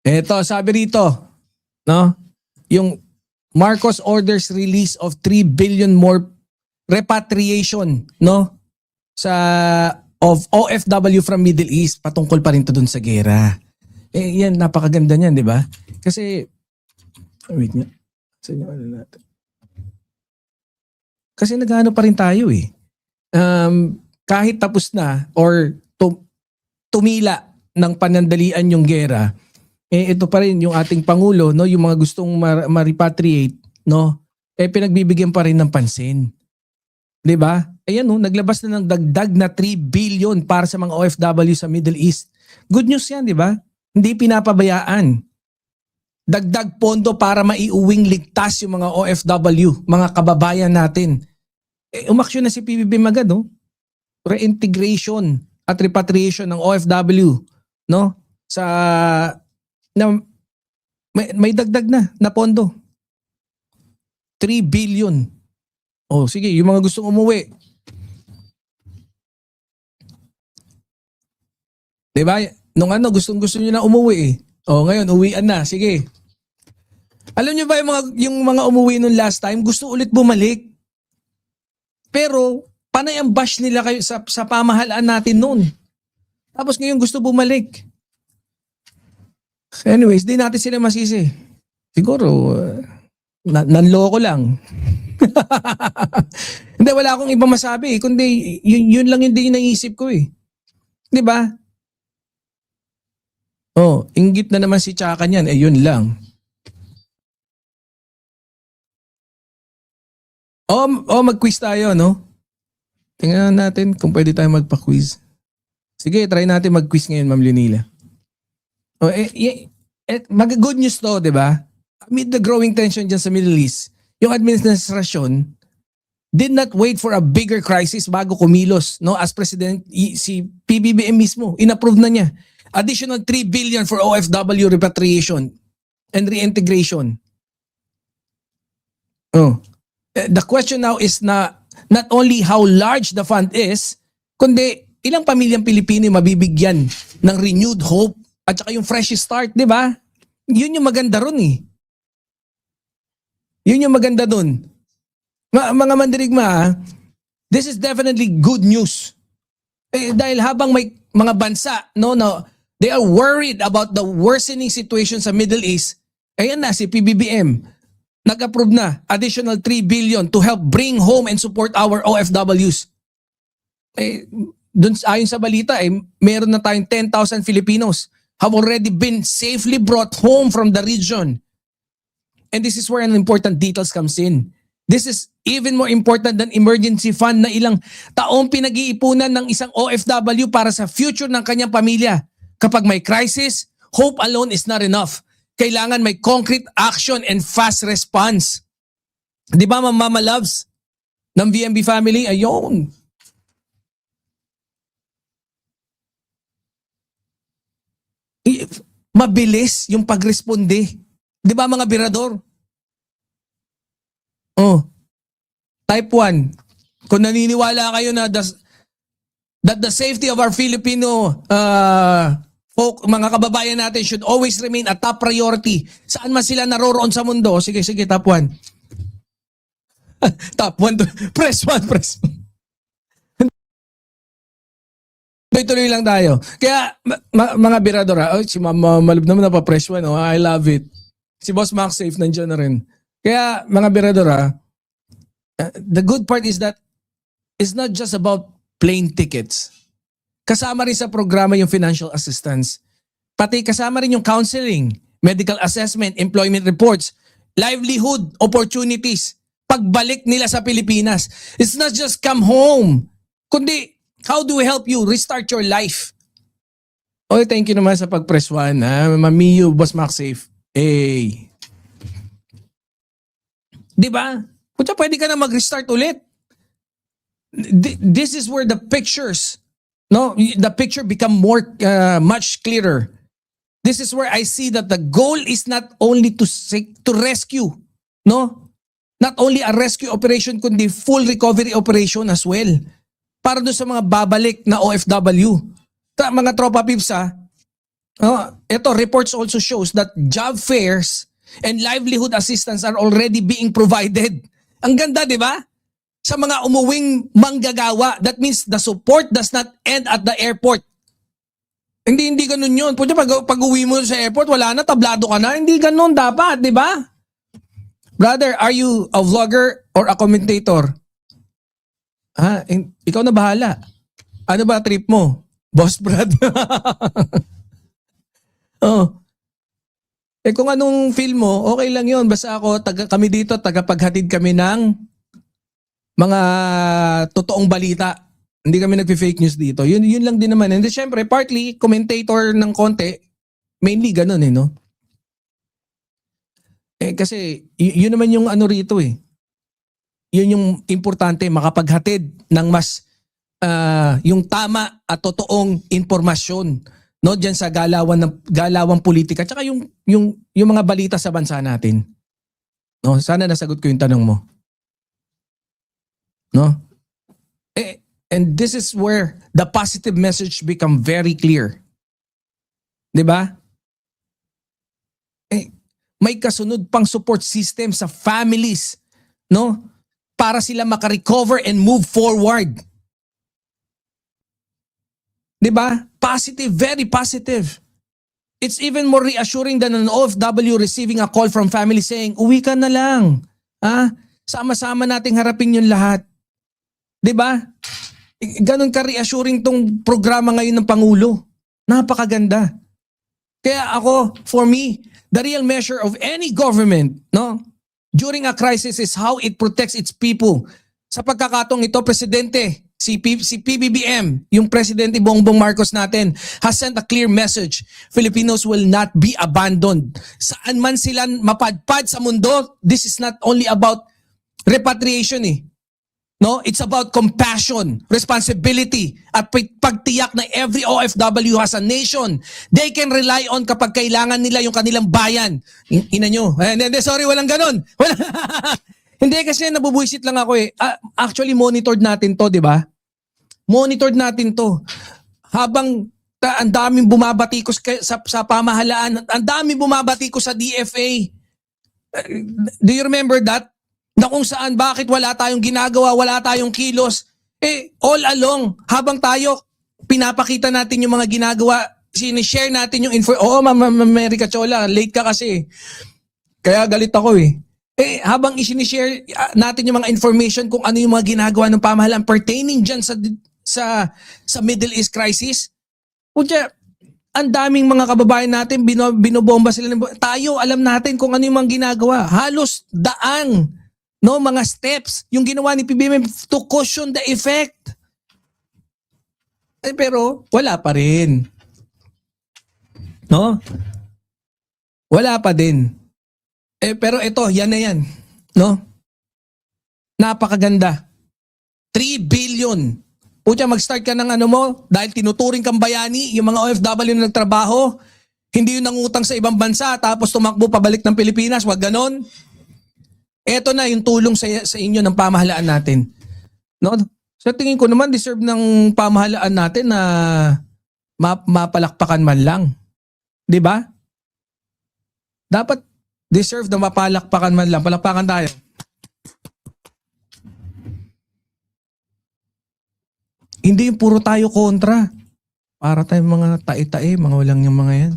Eto, sabi rito, no? Yung Marcos orders release of 3 billion more repatriation, no? Sa of OFW from Middle East, patungkol pa rin to dun sa gera. Yan, napakaganda niyan, di ba? Kasi, wait nga. Sa inyo, ano natin? Kasi nagano pa rin tayo eh. Kahit tapos na or tumila ng panandalian yung gera, ito pa rin yung ating Pangulo, no, yung mga gustong ma-repatriate, no, pinagbibigyan pa rin ng pansin. 'Di ba? Ayan no, naglabas na ng dagdag na 3 billion para sa mga OFW sa Middle East. Good news 'yan, 'di ba? Hindi pinapabayaan. Dagdag pondo para maiuwing ligtas yung mga OFW, mga kababayan natin. Umaksyon na si PBBM agad, no? Reintegration at repatriation ng OFW, no? Sa na may dagdag na pondo. 3 billion. Oh, sige, yung mga gustong umuwi. 'Di ba? Nung gustong-gusto niyo na umuwi eh. Oh, ngayon uwian na. Sige. Alam niyo ba yung mga umuwi nung last time, gusto ulit bumalik. Pero panay ang bash nila kayo sa pamahalaan natin noon. Tapos ngayon gusto bumalik. Anyways, di natin sila masisi. Siguro, nanloko lang. Hindi, wala akong ibang masabi. Kundi, yun lang yung din naisip ko eh. Di ba? Oh, inggit na naman si Chaka niyan. Yun lang. Mag-quiz tayo, no? Tingnan natin kung pwede tayo magpa-quiz. Sige, try natin mag-quiz ngayon, Ma'am Leonila. Good news to, di ba? Amid the growing tension dyan sa Middle East, yung administrasyon did not wait for a bigger crisis bago kumilos. No? As President, si PBBM mismo, inapprove na niya. Additional 3 billion for OFW repatriation and reintegration. The question now is not only how large the fund is, kundi ilang pamilyang Pilipino yung mabibigyan ng renewed hope at saka yung fresh start, di ba? Yun yung maganda ron eh. Yun yung maganda dun. Mga mandirigma, this is definitely good news. Dahil habang may mga bansa, they are worried about the worsening situation sa Middle East, ayan na si PBBM, nag-approve na additional 3 billion to help bring home and support our OFWs. Dun ayon sa balita, meron na tayong 10,000 Filipinos have already been safely brought home from the region. And this is where an important details comes in. This is even more important than emergency fund na ilang taong pinag-iipunan ng isang OFW para sa future ng kanyang pamilya. Kapag may crisis, hope alone is not enough. Kailangan may concrete action and fast response. Di ba, Mama Loves ng VMB family? Ayun. Mabilis yung pagresponde. Di ba, mga birador? Type 1. Kung naniniwala kayo na that the safety of our Filipino mga kababayan natin should always remain a top priority. Saan man sila naroroon sa mundo? Sige, top 1. Top 1. Press 1. Tuloy lang tayo. Kaya, mga biradora, si Mama Malub naman napapress 1. I love it. Si Boss Max Safe nandiyan na rin. Kaya, mga biradora, the good part is that it's not just about plane tickets. Kasama rin sa programa yung financial assistance. Pati kasama rin yung counseling, medical assessment, employment reports, livelihood opportunities, pagbalik nila sa Pilipinas. It's not just come home, kundi how do we help you restart your life? Thank you naman sa pag-press 1. Mamiyo, Boss Max Safe. Di ba? Kung pwede ka na mag-restart ulit. This is where the picture become more much clearer. This is where I see that the goal is not only to rescue, not only a rescue operation kundi full recovery operation as well. Para doon sa mga babalik na OFW. Mga tropa pips ito, reports also shows that job fairs and livelihood assistance are already being provided. Ang ganda, di ba? Sa mga umuwing manggagawa. That means the support does not end at the airport. Hindi ganun yun. Punya, pag uwi mo sa airport, wala na, tablado ka na. Hindi ganun dapat, di ba? Brother, are you a vlogger or a commentator? Ikaw na bahala. Ano ba trip mo? Boss Brad. Oh. Kung anong feel mo, okay lang yun. Basta ako, kami dito, tagapaghatid kami ng mga totoong balita. Hindi kami nagpi-fake news dito. Yun lang din naman. And syempre, partly, commentator ng konti, mainly ganun no? Kasi, yun naman yung ano rito Yun yung importante, makapaghatid ng mas, yung tama at totoong impormasyon. No, diyan sa galawang politika tsaka yung mga balita sa bansa natin. No, sana nasagot ko yung tanong mo. No? And this is where the positive message become very clear. 'Di ba? May kasunod pang support system sa families, no? Para sila makarecover and move forward. 'Di ba? Positive, very positive. It's even more reassuring than an OFW receiving a call from family saying, uwi ka na lang. Sama-sama nating harapin yung lahat. 'Di ba? Ganon ka-reassuring tong programa ngayon ng Pangulo. Napakaganda. Kaya ako, for me, the real measure of any government, no, during a crisis is how it protects its people. Sa pagkakataong ito, Presidente, si PBBM, yung Presidente Bongbong Marcos natin, has sent a clear message. Filipinos will not be abandoned. Saan man sila mapadpad sa mundo, this is not only about repatriation No, it's about compassion, responsibility, at pagtiyak na every OFW has a nation they can rely on kapag kailangan nila yung kanilang bayan. Ina nyo. Sorry, walang ganon. Hindi kasi nabubuisit lang ako Actually, monitored natin to, di ba? Monitored natin to. Habang ang daming bumabatikos sa pamahalaan, ang daming bumabatikos sa DFA. Do you remember that? Na kung saan, bakit wala tayong ginagawa, wala tayong kilos. All along, habang tayo, pinapakita natin yung mga ginagawa, sinishare natin yung info. Oo, Ma'am Mary Cachola, late ka kasi. Kaya galit ako habang isinishare natin yung mga information kung ano yung mga ginagawa ng pamahalaan pertaining dyan sa Middle East crisis, ang daming mga kababayan natin, binobomba sila. Tayo, alam natin kung ano yung mga ginagawa. Halos daang, no, mga steps yung ginawa ni PBBM to cushion the effect. Pero wala pa rin. No? Wala pa din. Pero ito, yan na yan. No? Napakaganda. 3 billion. Pucha, mag-start ka ng ano mo dahil tinuturing kang bayani, yung mga OFW na nagtrabaho, hindi yung nangutang sa ibang bansa tapos tumakbo pabalik ng Pilipinas, wag ganon. Ito na yung tulong sa inyo ng pamahalaan natin. No? Sa tingin ko naman, deserve ng pamahalaan natin na mapalakpakan man lang. 'Di ba? Dapat deserve na mapalakpakan man lang. Palakpakan tayo. Hindi yung puro tayo kontra. Para tayong mga tae-tae, mga walang yung mga yan.